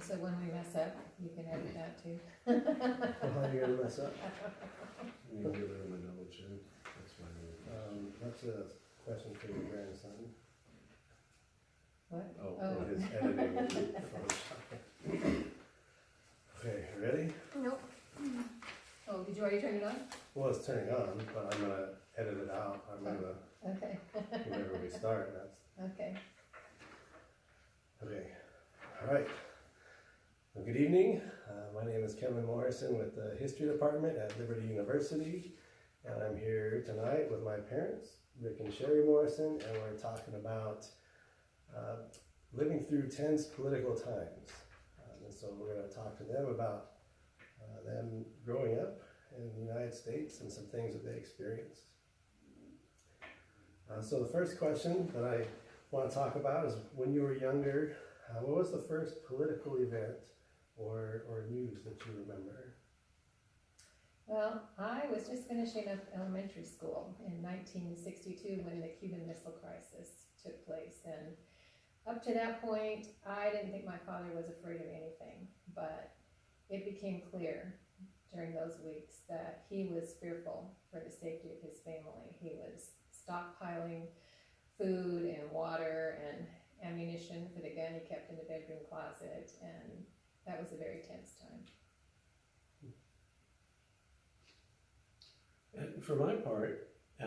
so when we mess up, you can edit that too. Well, how are you gonna mess up? You can give them a double chin, that's fine. That's a question for your grandson. What? Oh, Oh. His editing and Photoshop. Okay, ready? Nope. Oh, did you already turn it on? Well, it's turning on, but I'm gonna edit it out. I'm gonna, Okay, whenever we start, that's, okay. okay. All right. Well, good evening. My name is Kevin Morrison with the History Department at Liberty University. And I'm here tonight with my parents, Rick and Sherry Morrison, and we're talking about living through tense political times. And so we're going to talk to them about them growing up in the United States and some things that they experienced. So the first question that I want to talk about is when you were younger, what was the first political event or news that you remember? Well, I was just finishing up elementary school in 1962 when the Cuban Missile Crisis took place. And up to that point, I didn't think my father was afraid of anything, but it became clear during those weeks that he was fearful for the safety of his family. He was stockpiling food and water and ammunition for the gun he kept in the bedroom closet, and that was a very tense time. And for my part, I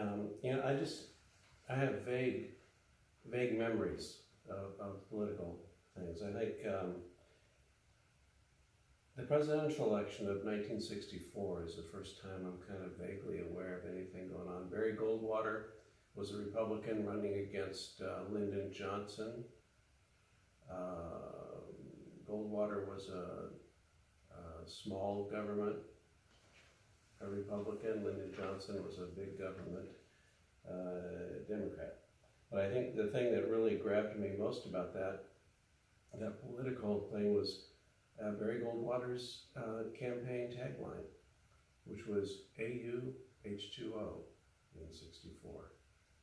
have vague memories of political things. I think the presidential election of 1964 is the first time I'm kind of vaguely aware of anything going on. Barry Goldwater was a Republican running against Lyndon Johnson. Goldwater was a small government, a Republican. Lyndon Johnson was a big government Democrat. But I think the thing that really grabbed me most about that political thing was Barry Goldwater's campaign tagline, which was AU H2O in '64.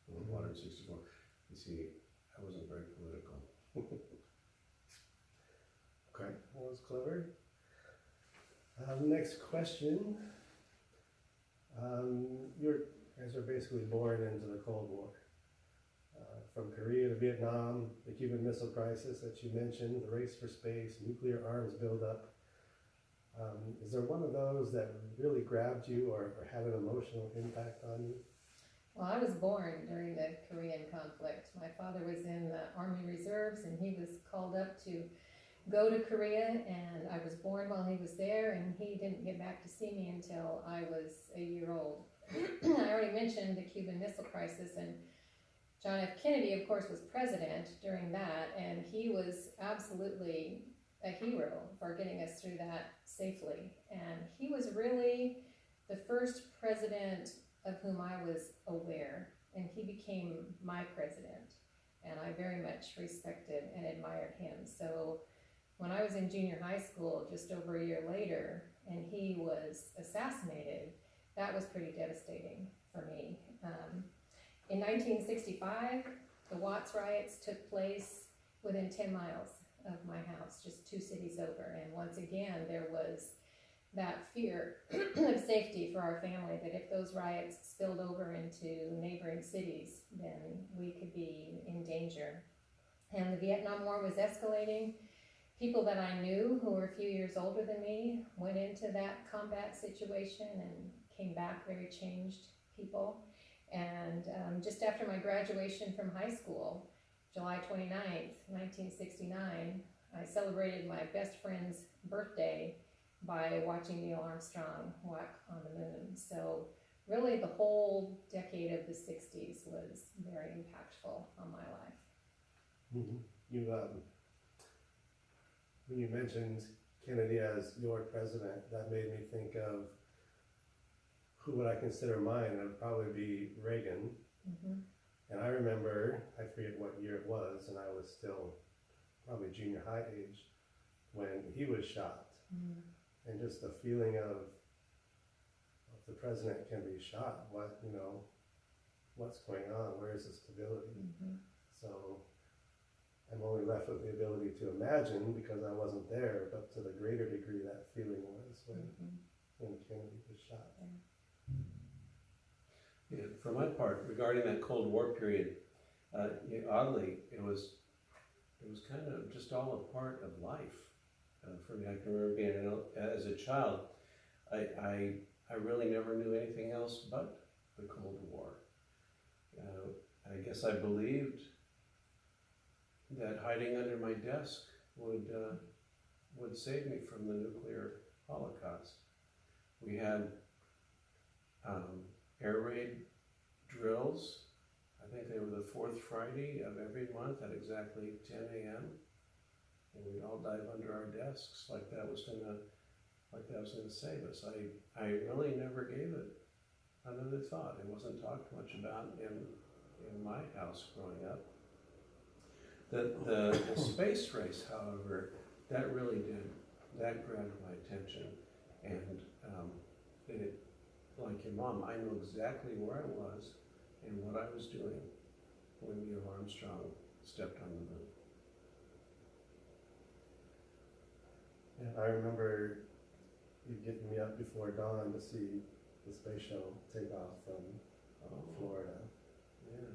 Goldwater in '64. You see, I wasn't very political. Okay, that was clever. Next question. You guys are basically born into the Cold War. From Korea to Vietnam, the Cuban Missile Crisis that you mentioned, the race for space, nuclear arms buildup. Is there one of those that really grabbed you or had an emotional impact on you? Well, I was born during the Korean conflict. My father was in the Army Reserves, and he was called up to go to Korea, and I was born while he was there, and he didn't get back to see me until I was a year old. I already mentioned the Cuban Missile Crisis, and John F. Kennedy, of course, was president during that, and he was absolutely a hero for getting us through that safely. And he was really the first president of whom I was aware, and he became my president, and I very much respected and admired him. So when I was in junior high school, just over a year later, and he was assassinated, that was pretty devastating for me. In 1965, the Watts riots took place within 10 miles of my house, just 2 cities over. And once again, there was that fear of safety for our family, that if those riots spilled over into neighboring cities, then we could be in danger. And the Vietnam War was escalating. People that I knew who were a few years older than me went into that combat situation and came back very changed people. And just after my graduation from high school, July 29th, 1969, I celebrated my best friend's birthday by watching Neil Armstrong walk on the moon. So really the whole decade of the 60s was very impactful on my life. Mm-hmm. When you mentioned Kennedy as your president, that made me think of who would I consider mine. It would probably be Reagan. Mm-hmm. And I remember, I forget what year it was, and I was still probably junior high age when he was shot. Mm-hmm. And just the feeling of the president can be shot. What's going on? Where is the stability? Mm-hmm. So I'm only left with the ability to imagine because I wasn't there, but to the greater degree that feeling was when Kennedy was shot. Yeah, for my part, regarding that Cold War period, oddly, it was kind of just all a part of life for me. I can remember being as a child, I really never knew anything else but the Cold War. I guess I believed that hiding under my desk would save me from the nuclear holocaust. We had air raid drills. I think they were the fourth Friday of every month at exactly 10 a.m. And we'd all dive under our desks like that was gonna save us. I really never gave it another thought. It wasn't talked much about in my house growing up. The space race, however, that really grabbed my attention, and it, like your mom, I know exactly where I was and what I was doing when Neil Armstrong stepped on the moon. Yeah, I remember you getting me up before dawn to see the space shuttle take off from Florida. Yeah.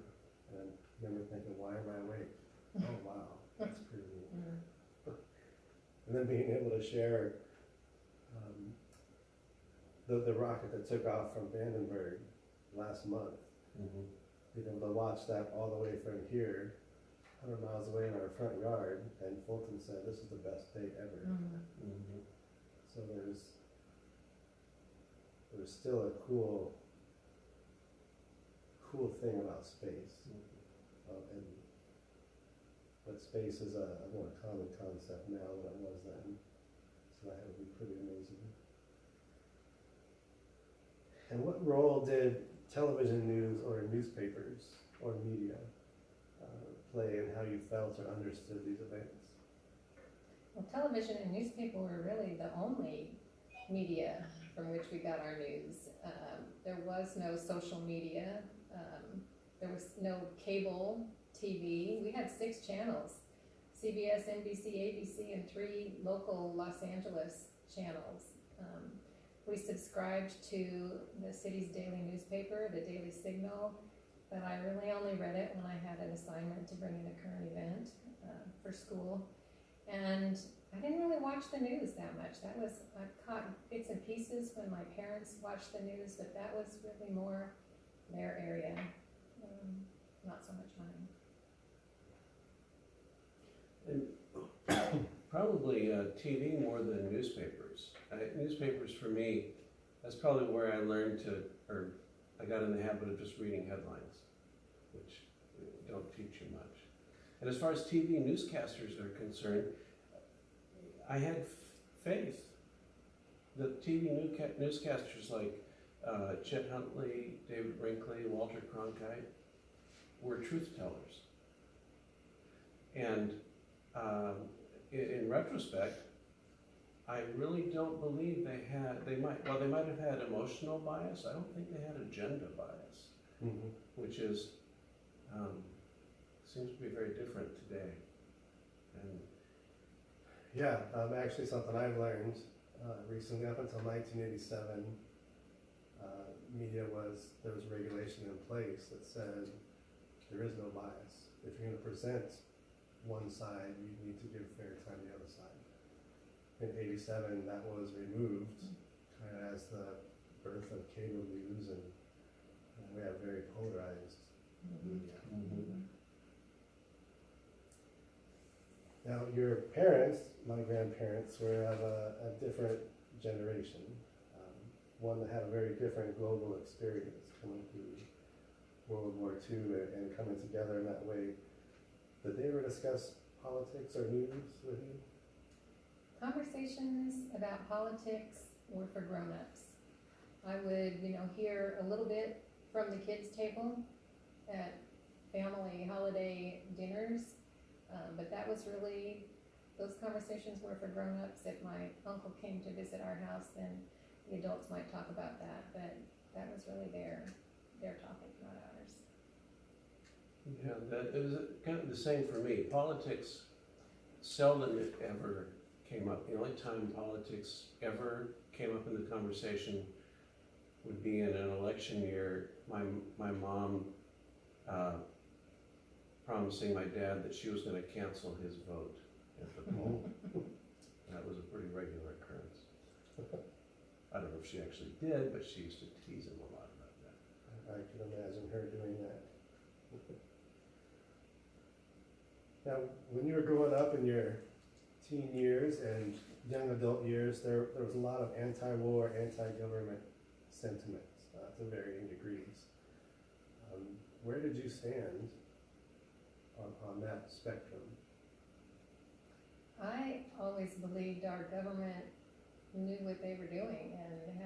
And I remember thinking, why am I awake? Oh wow, that's pretty neat. And then being able to share the rocket that took off from Vandenberg last month, being able to watch that all the way from here, 100 miles away in our front yard, and Fulton said, this is the best day ever. So there's still a cool thing about space. But space is a more common concept now than it was then. So that would be pretty amazing. And what role did television news or newspapers or media play in how you felt or understood these events? Well, television and newspaper were really the only media from which we got our news. There was no social media. There was no cable TV. We had 6 channels, CBS, NBC, ABC, and 3 local Los Angeles channels. We subscribed to the city's daily newspaper, the Daily Signal, but I really only read it when I had an assignment to bring in a current event for school. And I didn't really watch the news that much. I caught bits and pieces when my parents watched the news, but that was really more their area, not so much mine. And probably TV more than newspapers. Newspapers for me, that's probably where I learned I got in the habit of just reading headlines, which don't teach you much. And as far as TV newscasters are concerned, I had faith that TV newscasters like Chet Huntley, David Brinkley, Walter Cronkite were truth tellers. And in retrospect, I really don't believe they might have had emotional bias. I don't think they had agenda bias, which is seems to be very different today. And yeah, actually something I've learned recently. Up until 1987, there was regulation in place that said there is no bias. If you're going to present one side, you need to give fair time to the other side. In 87, that was removed, kind of as the birth of cable news, and we have very polarized media. Now, your parents, my grandparents, were of a different generation, one that had a very different global experience coming through World War II and coming together in that way. Did they ever discuss politics or news with you? Conversations about politics were for grown-ups. I would, hear a little bit from the kids' table at family holiday dinners, but that was really, those conversations were for grown-ups. If my uncle came to visit our house, then the adults might talk about that, but that was really their topic, not ours. Yeah, that it was kind of the same for me. Politics seldom if ever came up. The only time politics ever came up in the conversation would be in an election year. My mom promising my dad that she was going to cancel his vote at the poll. That was a pretty regular occurrence. I don't know if she actually did, but she used to tease him a lot about that. I can imagine her doing that. Now, when you were growing up in your teen years and young adult years, there was a lot of anti-war, anti-government sentiments to varying degrees. Where did you stand on that spectrum? I always believed our government knew what they were doing and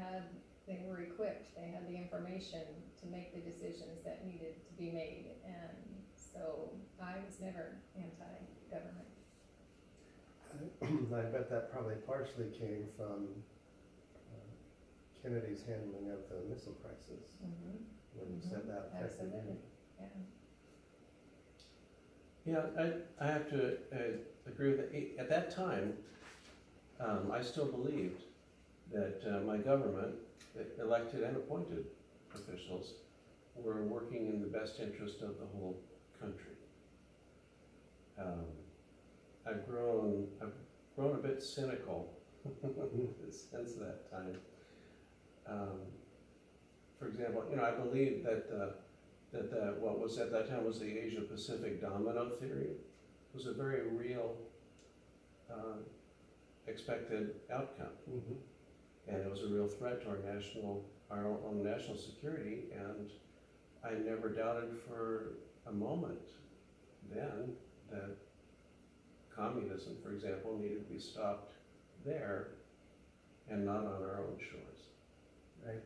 they were equipped, they had the information to make the decisions that needed to be made, and so I was never anti-government. I bet that probably partially came from Kennedy's handling of the missile crisis, when you said that affected you. Yeah. Yeah, I have to agree with that. At that time, I still believed that my government, elected and appointed officials, were working in the best interest of the whole country. I've grown a bit cynical since that time. For example, I believe that what was at that time was the Asia Pacific domino theory was a very real expected outcome, and it was a real threat to our own national security. And I never doubted for a moment then that communism, for example, needed to be stopped there and not on our own shores. Right.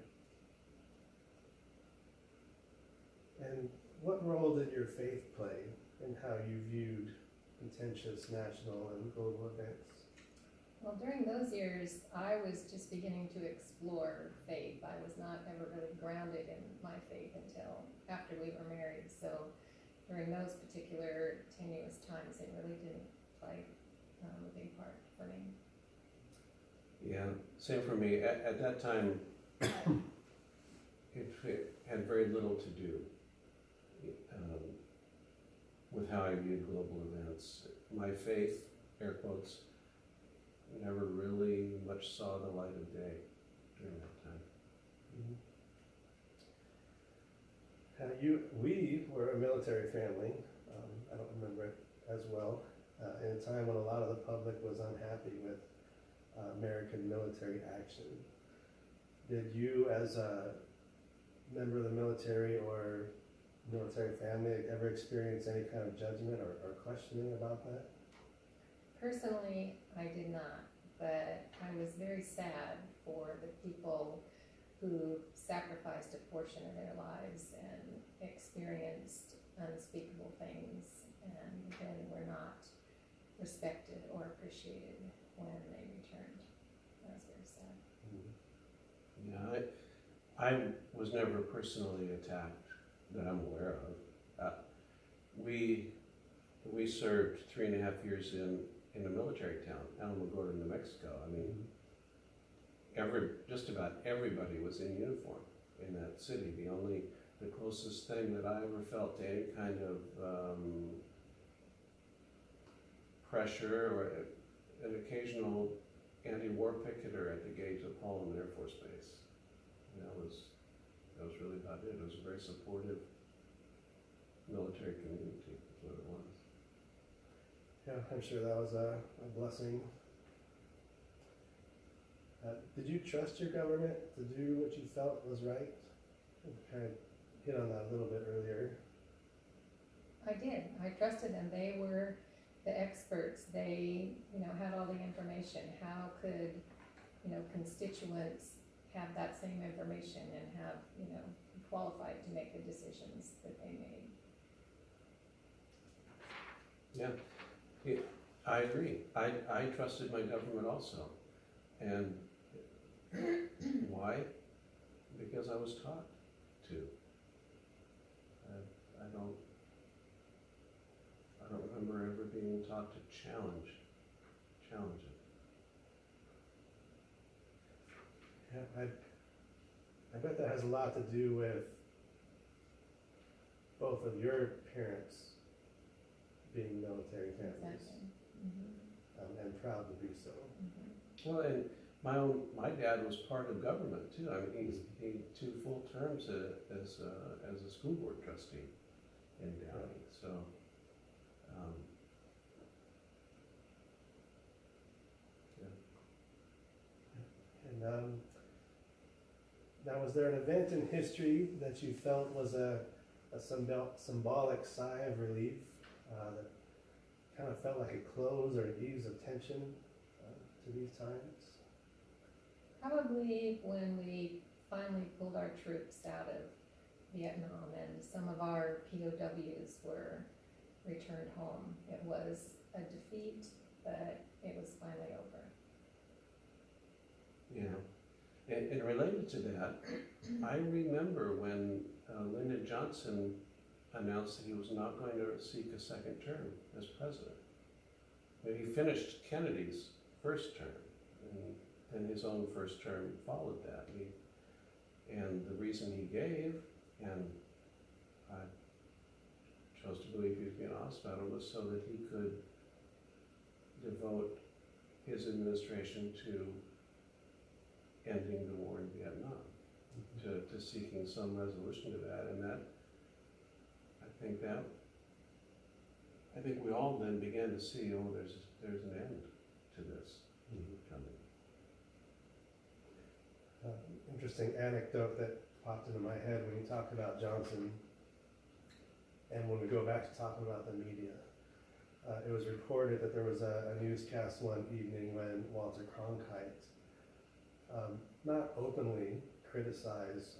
And what role did your faith play in how you viewed contentious national and global events? Well, during those years, I was just beginning to explore faith. I was not ever really grounded in my faith until after we were married. So during those particular tenuous times, it really didn't play a big part for me. Yeah, same for me. At that time, it had very little to do with how I viewed global events. My faith, air quotes, never really much saw the light of day during that time. We were a military family. I don't remember it as well. In a time when a lot of the public was unhappy with American military action. Did you, as a member of the military or military family, ever experience any kind of judgment or questioning about that? Personally, I did not, but I was very sad for the people who sacrificed a portion of their lives and experienced unspeakable things and then were not respected or appreciated when they returned. That was very sad. Yeah, I was never personally attacked that I'm aware of. We served 3.5 years in a military town, Alamogordo, New Mexico. I mean, just about everybody was in uniform in that city. The closest thing that I ever felt to any kind of pressure or an occasional anti-war picketer at the gates of Holloman Air Force Base. And that was really about it. It was a very supportive military community, is what it was. Yeah, I'm sure that was a blessing. Did you trust your government to do what you felt was right? We kind of hit on that a little bit earlier. I did. I trusted them. They were the experts. They, had all the information. How could, constituents have that same information and have, be qualified to make the decisions that they made? Yeah, I agree. I trusted my government also. And why? Because I was taught to. taught to challenge it. Yeah, I bet that has a lot to do with both of your parents being military families, Exactly. and proud to be so. Well, and my dad was part of government too. I mean, he 2 full terms as a school board trustee in Downey. So, And now, was there an event in history that you felt was a symbolic sigh of relief that kind of felt like a close or ease of tension to these times? Probably when we finally pulled our troops out of Vietnam and some of our POWs were returned home. It was a defeat, but it was finally over. yeah. And related to that, I remember when Lyndon Johnson announced that he was not going to seek a second term as president. But he finished Kennedy's first term, and his own first term followed that. And the reason he gave, and I chose to believe he was being honest about it, was so that he could devote his administration to ending the war in Vietnam, to seeking some resolution to that. And that, I think we all then began to see, oh, there's an end to this coming. Interesting anecdote that popped into my head when you talked about Johnson, and when we go back to talking about the media. It was reported that there was a newscast one evening when Walter Cronkite not openly criticized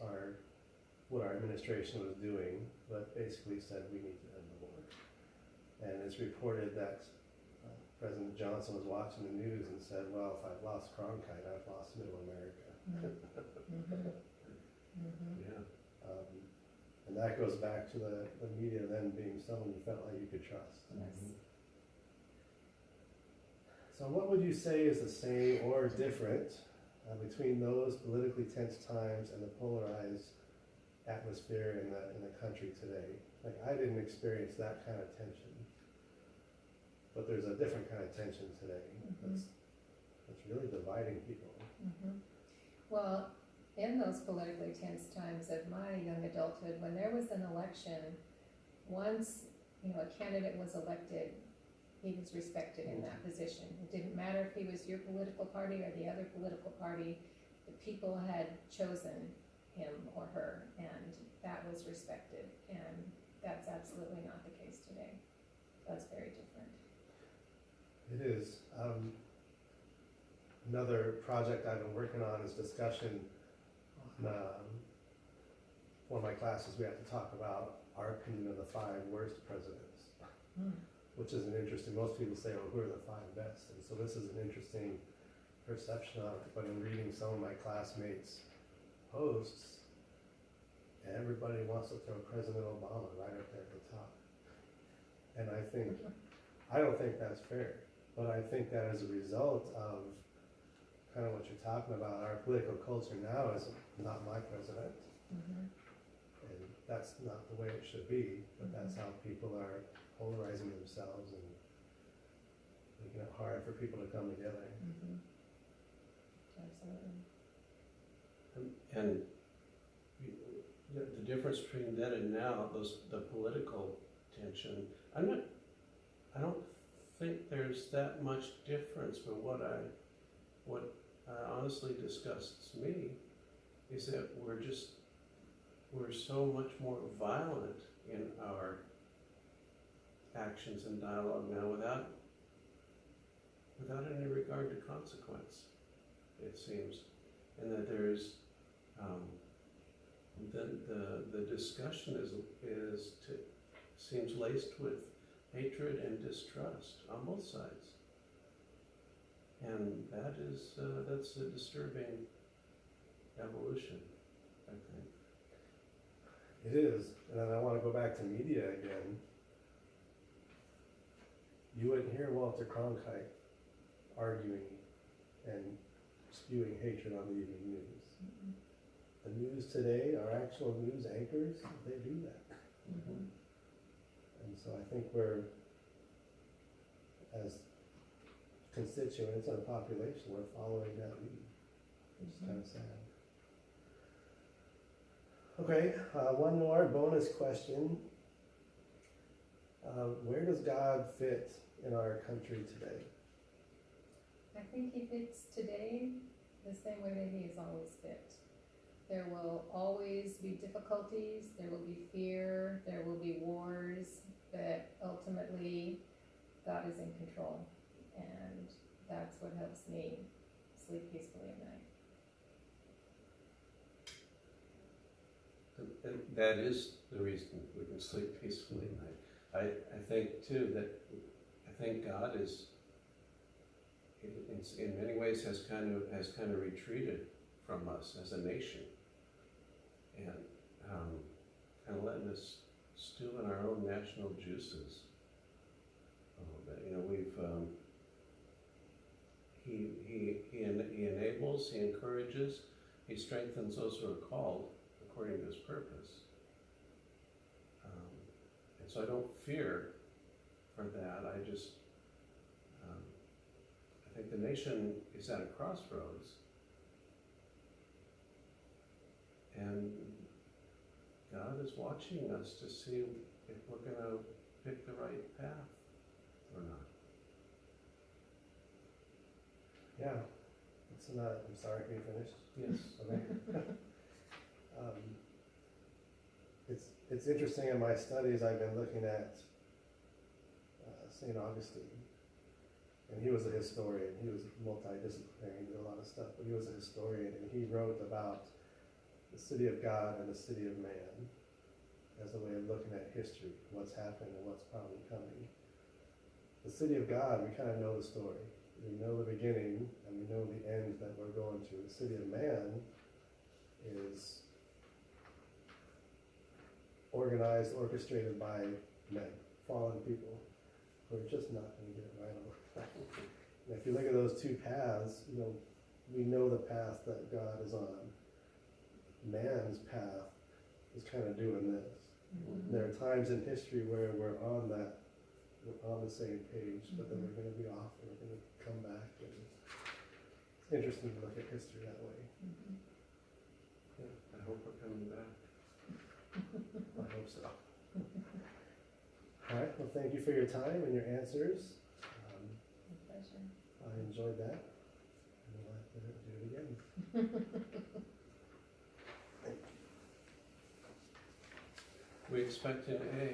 what our administration was doing, but basically said we need to end the war. And it's reported that President Johnson was watching the news and said, well, if I've lost Cronkite, I've lost Middle America. Yeah. And that goes back to the media then being someone you felt like you could trust. Yes. So what would you say is the same or different between those politically tense times and the polarized atmosphere in the country today? Like, I didn't experience that kind of tension, but there's a different kind of tension today that's really dividing people. Well, in those politically tense times of my young adulthood, when there was an election, once a candidate was elected, he was respected in that position. It didn't matter if he was your political party or the other political party. The people had chosen him or her, and that was respected. And that's absolutely not the case today. That's very different. It is. Another project I've been working on is discussion on one of my classes. We have to talk about our opinion of the 5 worst presidents. Which is an interesting, most people say, oh, who are the 5 best? And so this is an interesting perception of it. But in reading some of my classmates' posts, everybody wants to throw President Obama right up there at the top. And I don't think that's fair. But I think that as a result of kind of what you're talking about, our political culture now is not my president. And that's not the way it should be, but that's how people are polarizing themselves and making it hard for people to come together. Absolutely. And the difference between then and now, the political tension, I don't think there's that much difference, but what honestly disgusts me is that we're so much more violent in our actions and dialogue now without any regard to consequence, it seems. And that there's the discussion seems laced with hatred and distrust on both sides. And that's a disturbing evolution, I think. It is, and then I want to go back to media again. you wouldn't hear Walter Cronkite arguing and spewing hatred on the evening news. The news today, our actual news anchors, they do that. And so I think we're, as constituents of the population, we're following that lead, which is kind of sad. Okay, one more bonus question. Where does God fit in our country today? I think he fits today the same way that he has always fit. There will always be difficulties, there will be fear, there will be wars, but ultimately God is in control, and that's what helps me sleep peacefully at night. And that is the reason we can sleep peacefully at night. I think too that I think God is in many ways has kind of retreated from us as a nation, and kind of letting us stew in our own national juices a little bit. You know, we've he enables, he encourages, he strengthens those who are called according to his purpose. And so I don't fear for that. I just, I think the nation is at a crossroads, and God is watching us to see if we're going to pick the right path or not. Yeah, it's not, I'm sorry, can you finish? Yes. Okay. It's interesting in my studies, I've been looking at St. Augustine, and he was a historian. He was multidisciplinary, he did a lot of stuff, but he was a historian, and he wrote about the city of God and the city of man as a way of looking at history, what's happened and what's probably coming. The city of God, we kind of know the story. We know the beginning and we know the end that we're going to. The city of man is organized, orchestrated by men, fallen people who are just not going to get it right all the time. And if you look at those two paths, we know the path that God is on. Man's path is kind of doing this. There are times in history where we're on the same page, but then we're going to be off and we're going to come back. And it's interesting to look at history that way. Yeah, I hope we're coming back. I hope so. All right, well, thank you for your time and your answers. My pleasure. I enjoyed that. And we'll have to do it again. We expect an A.